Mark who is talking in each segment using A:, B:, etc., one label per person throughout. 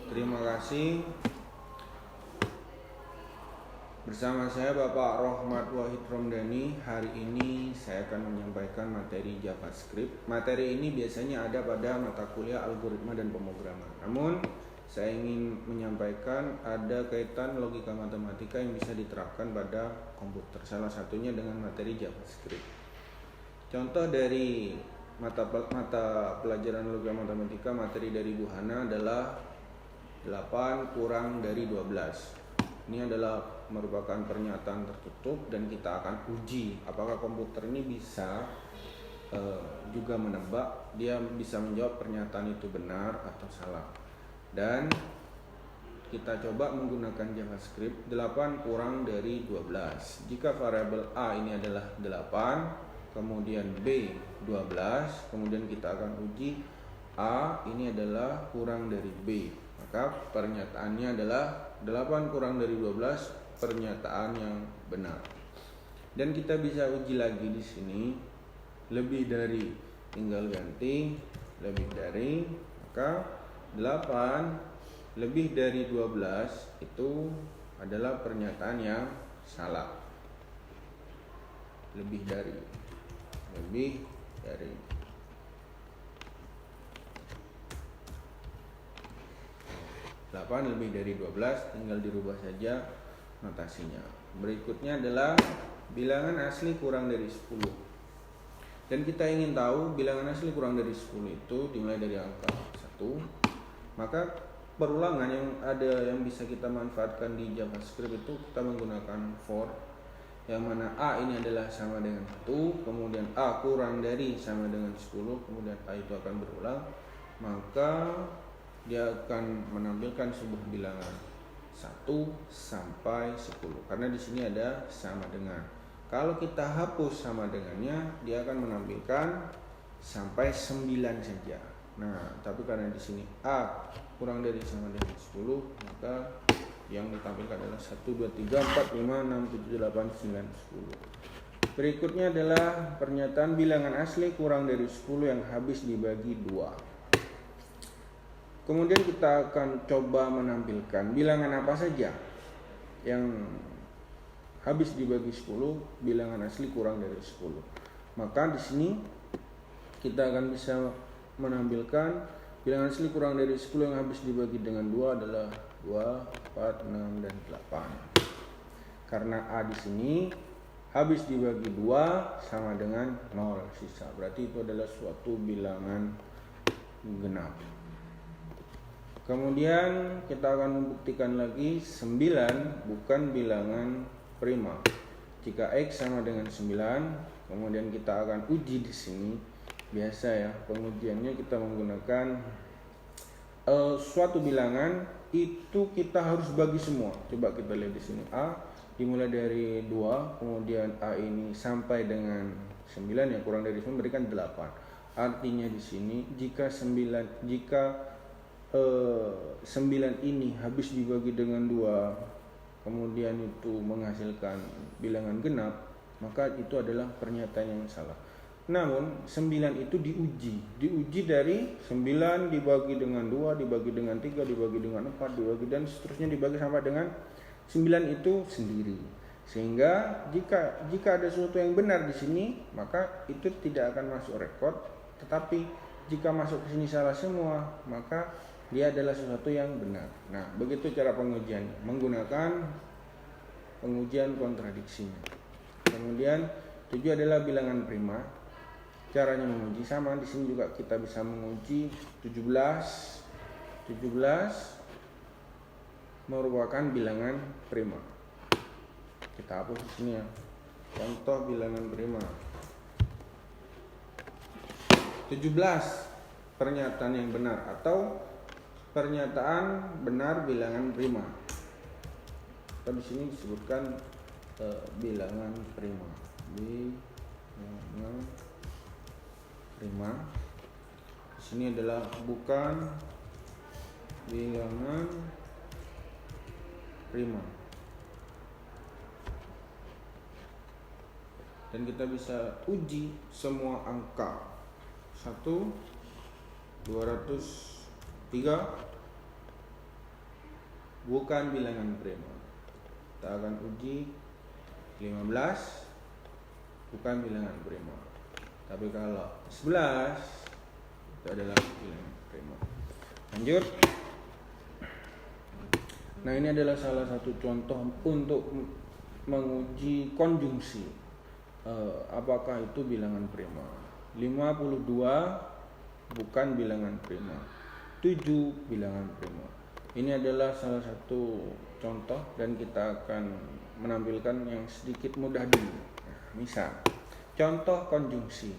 A: Terima kasih. Bersama saya Bapak Rohmat Wahid Romdani. Hari ini saya akan menyampaikan materi JavaScript. Materi ini biasanya ada pada mata kuliah algoritma dan pemrograman. Namun saya ingin menyampaikan ada kaitan logika matematika yang bisa diterapkan pada komputer. Salah satunya dengan materi JavaScript. Contoh dari mata pelajaran logika matematika materi dari Bu Hana adalah 8 kurang dari 12. Ini adalah merupakan pernyataan tertutup dan kita akan uji apakah komputer ini bisa juga menebak, dia bisa menjawab pernyataan itu benar atau salah. Dan kita coba menggunakan JavaScript 8 kurang dari 12. Jika variabel A ini adalah 8, kemudian B 12, kemudian kita akan uji A ini adalah kurang dari B. Maka pernyataannya adalah 8 kurang dari 12, pernyataan yang benar. Dan kita bisa uji lagi di sini, lebih dari tinggal ganti lebih dari, maka 8 lebih dari 12 itu adalah pernyataan yang salah. Lebih dari 8 lebih dari 12, tinggal dirubah saja notasinya. Berikutnya adalah bilangan asli kurang dari 10. Dan kita ingin tahu bilangan asli kurang dari 10 itu dimulai dari angka 1. Maka perulangan yang bisa kita manfaatkan di JavaScript itu kita menggunakan for, yang mana A ini adalah sama dengan 1, kemudian A kurang dari sama dengan 10, kemudian A itu akan berulang, maka dia akan menampilkan sebuah bilangan 1 sampai 10. Karena di sini ada sama dengan. Kalau kita hapus sama dengannya, dia akan menampilkan sampai 9 saja. Nah, tapi karena di sini A kurang dari sama dengan 10, maka yang ditampilkan adalah 1, 2, 3, 4, 5, 6, 7, 8, 9, 10. Berikutnya adalah pernyataan bilangan asli kurang dari 10 yang habis dibagi 2. Kemudian kita akan coba menampilkan bilangan apa saja yang habis dibagi 10, bilangan asli kurang dari 10. Maka di sini kita akan bisa menampilkan bilangan asli kurang dari 10 yang habis dibagi dengan 2 adalah 2, 4, 6, dan 8. Karena A di sini habis dibagi 2 sama dengan 0 sisa. Berarti itu adalah suatu bilangan genap. Kemudian kita akan membuktikan lagi 9 bukan bilangan prima. Jika X sama dengan 9, kemudian kita akan uji di sini. Biasa ya, pengujiannya kita menggunakan suatu bilangan itu kita harus bagi semua. Coba kita lihat di sini, A dimulai dari 2, kemudian A ini sampai dengan 9, yang kurang dari 9 berikan 8. Artinya di sini jika 9 ini habis dibagi dengan 2, kemudian itu menghasilkan bilangan genap, maka itu adalah pernyataan yang salah. Namun 9 itu diuji dari 9 dibagi dengan 2, dibagi dengan 3, dibagi dengan 4, dibagi dan seterusnya dibagi sampai dengan 9 itu sendiri. Sehingga jika ada sesuatu yang benar di sini, maka itu tidak akan masuk rekod. Tetapi jika masuk ke sini salah semua, maka dia adalah sesuatu yang benar. Nah, begitu cara pengujiannya, menggunakan pengujian kontradiksinya. Kemudian 7 adalah bilangan prima. Caranya menguji sama, di sini juga kita bisa menguji 17 merupakan bilangan prima. Kita hapus di sini ya. Contoh bilangan prima. 17 pernyataan yang benar atau pernyataan benar bilangan prima. Di sini disebutkan bilangan prima. Bilangan prima. Di sini adalah bukan bilangan prima. Dan kita bisa uji semua angka 1, 203, bukan bilangan prima. Kita akan uji 15 bukan bilangan prima. Tapi kalau 11 itu adalah bilangan prima. Lanjut. Nah, ini adalah salah satu contoh untuk menguji konjungsi. Apakah itu bilangan prima? 52 bukan bilangan prima. 7 bilangan prima. Ini adalah salah satu contoh dan kita akan menampilkan yang sedikit mudah dulu. Nah, misal contoh konjungsi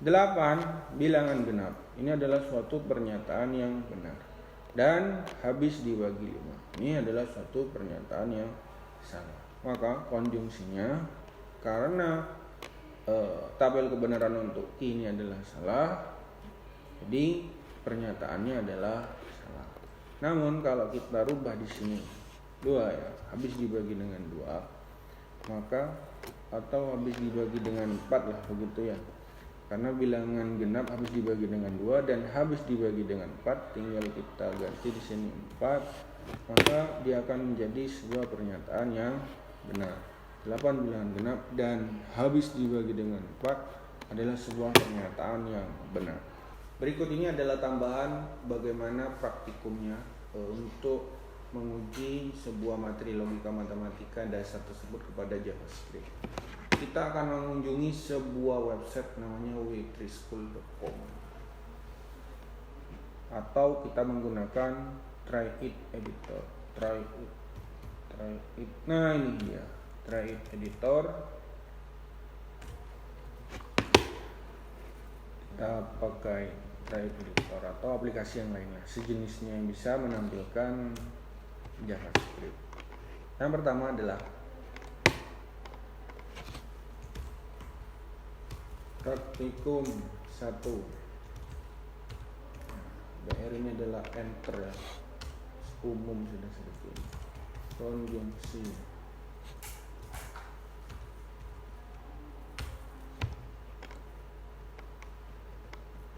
A: 8 bilangan genap. Ini adalah suatu pernyataan yang benar dan habis dibagi 5. Ini adalah suatu pernyataan yang salah. Maka konjungsinya karena tabel kebenaran untuk Q ini adalah salah, jadi pernyataannya adalah salah. Namun kalau kita rubah di sini 2 ya, habis dibagi dengan 2, maka atau habis dibagi dengan 4 lah begitu ya. Karena bilangan genap habis dibagi dengan 2 dan habis dibagi dengan 4, tinggal kita ganti di sini 4, maka dia akan menjadi sebuah pernyataan yang benar. 8 bilangan genap dan habis dibagi dengan 4 adalah sebuah pernyataan yang benar. Berikut ini adalah tambahan bagaimana praktikumnya untuk menguji sebuah materi logika matematika dasar tersebut kepada JavaScript. Kita akan mengunjungi sebuah website namanya w3school.com atau kita menggunakan Try It Editor. Nah, ini dia Try It Editor. Kita pakai Try It Editor atau aplikasi yang lainnya sejenisnya yang bisa menampilkan JavaScript. Yang pertama adalah praktikum 1. BR ini adalah enter ya, umum sudah seperti ini. Konjungsi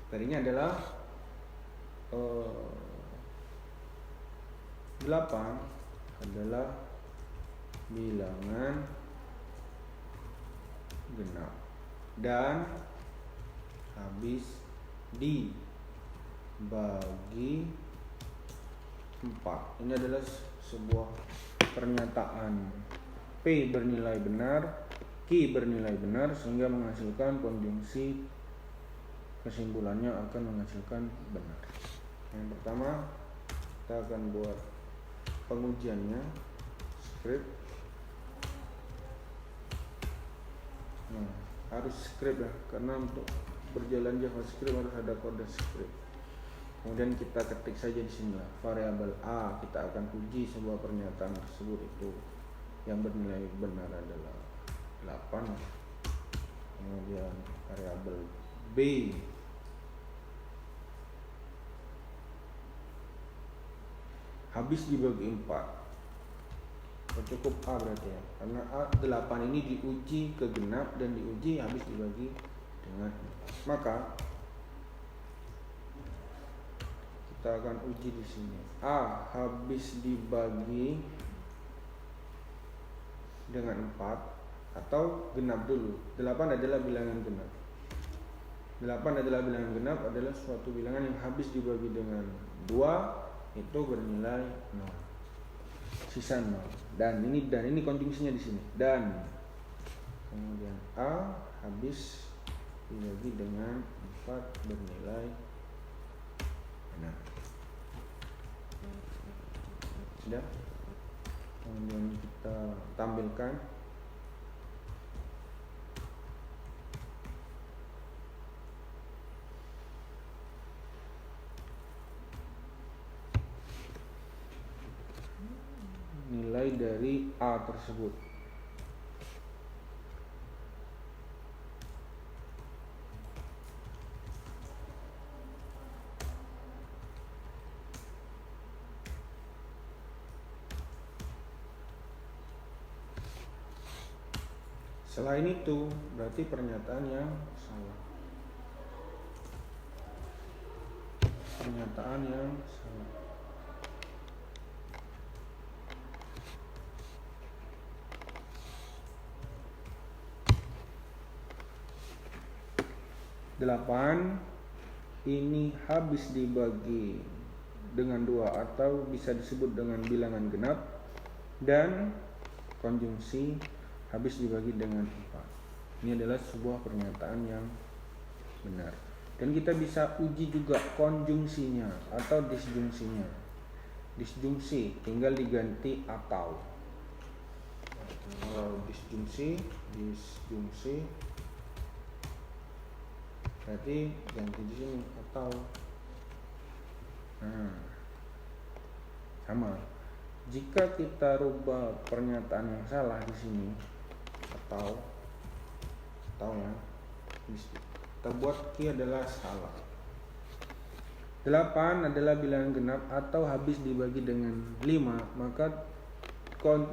A: tadinya adalah 8 adalah bilangan genap dan habis dibagi 4. Ini adalah sebuah pernyataan P bernilai benar, Q bernilai benar, sehingga menghasilkan konjungsi kesimpulannya akan menghasilkan benar. Yang pertama kita akan buat pengujiannya, script. Nah, harus script ya, karena untuk berjalan JavaScript harus ada kode script. Kemudian kita ketik saja di sini lah variabel A. Kita akan uji sebuah pernyataan tersebut itu yang bernilai benar adalah 8. Kemudian variabel B habis dibagi 4. Cukup A berarti ya, karena A8 ini diuji ke genap dan diuji habis dibagi dengan 4. Maka kita akan uji di sini A habis dibagi dengan 4 atau genap dulu. 8 adalah bilangan genap. 8 adalah bilangan genap adalah suatu bilangan yang habis dibagi dengan 2 itu bernilai 0. Sisa 0. Dan ini konjungsinya di sini. Dan kemudian A habis dibagi dengan 4 bernilai benar. Sudah. Kemudian kita tampilkan nilai dari A tersebut. Selain itu, berarti pernyataan yang salah. Pernyataan yang salah. 8 ini habis dibagi dengan 2 atau bisa disebut dengan bilangan genap, dan konjungsi habis dibagi dengan 4. Ini adalah sebuah pernyataan yang benar. Dan kita bisa uji juga konjungsinya atau disjungsinya. Disjungsi tinggal diganti atau. Kalau disjungsi berarti ganti di sini atau. Nah, sama. Jika kita rubah pernyataan yang salah di sini atau ya, kita buat Q adalah salah. 8 adalah bilangan genap atau habis dibagi dengan 5, maka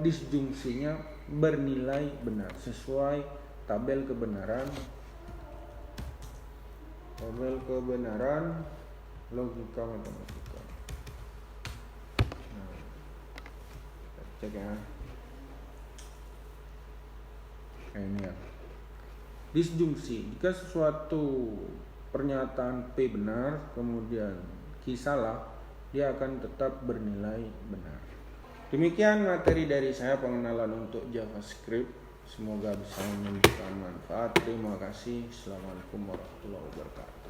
A: disjungsinya bernilai benar sesuai tabel kebenaran logika matematika. Nah, cek ya. Ini ya. Disjungsi, jika sesuatu pernyataan P benar kemudian Q salah, dia akan tetap bernilai benar. Demikian materi dari saya, pengenalan untuk JavaScript. Semoga bisa memberikan manfaat. Terima kasih. Assalamualaikum warahmatullahi wabarakatuh.